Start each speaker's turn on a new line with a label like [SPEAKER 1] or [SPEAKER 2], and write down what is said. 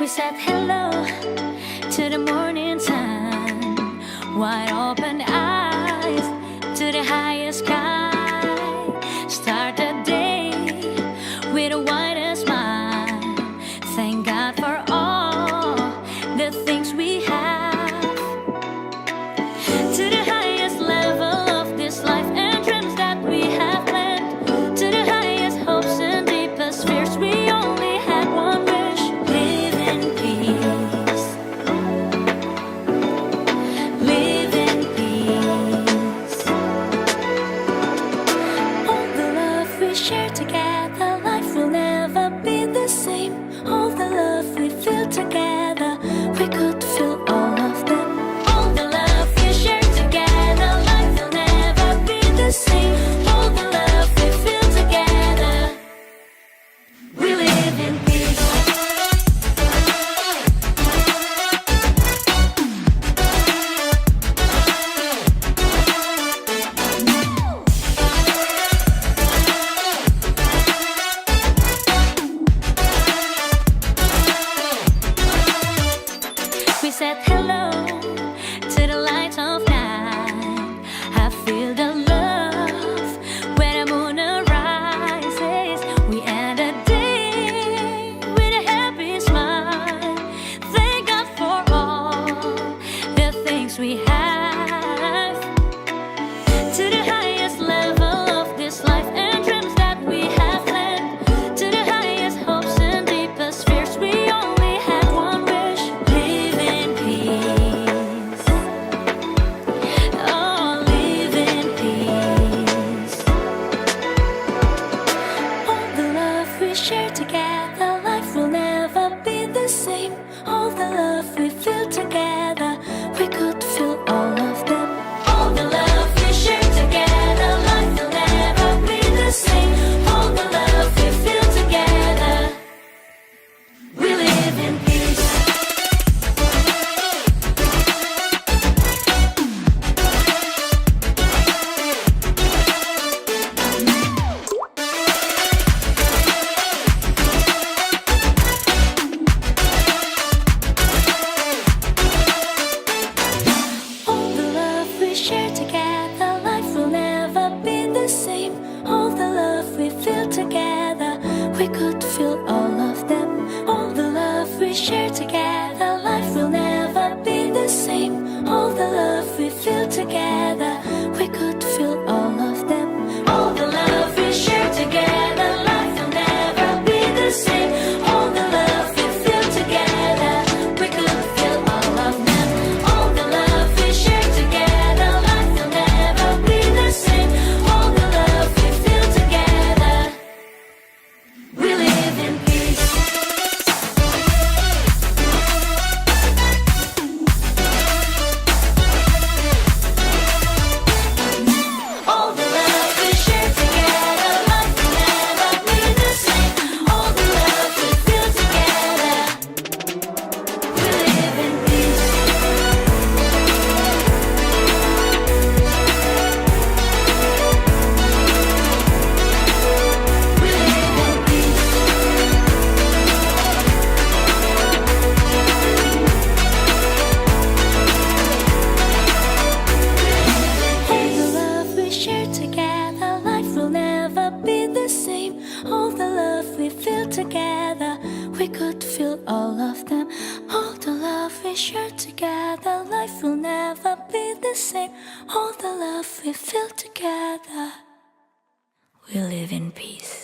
[SPEAKER 1] said hello to the morning sun, wide open eyes to the highest sky. Start the day with a wider smile. Thank God for all the things we have. To the highest level of this life and dreams that we have planned, to the highest hopes and deepest fears, we only had one wish: live in peace. Live in peace. All the love we share together, life will never be the same. All the love we feel together, we could feel all of them. All the love we share together, life will never be the same. All the love we feel together, we live in peace. We said hello to the light of night. I feel the love when the moon arises. We end the day with a happy smile. Thank God for all the things we have. To the highest level of this life and dreams that we have planned, to the highest hopes and deepest fears, we only had one wish: live in peace. Oh, live in peace. All the love we share together, life will never be the same. All the love we feel together, we could feel all of them. All the love we share together, life will never be the same. All the love we feel together, we live in peace. All the love we share together, life will never be the same. All the love we feel together, we could feel all of them. All the love we share together, life will never be the same. All the love we feel together, we could feel all of them. All the love we share together, life will never be the same. All the love we feel together, we could feel all of them. All the love we share together, life will never be the same. All the love we feel together, we live in peace. All the love we share together, life will never be the same. All the love we feel together, we live in peace. We live in peace. All the love we share together, life will never be the same. All the love we feel together, we could feel all of them. All the love we share together, life will never be the same. All the love we feel together, we live in peace.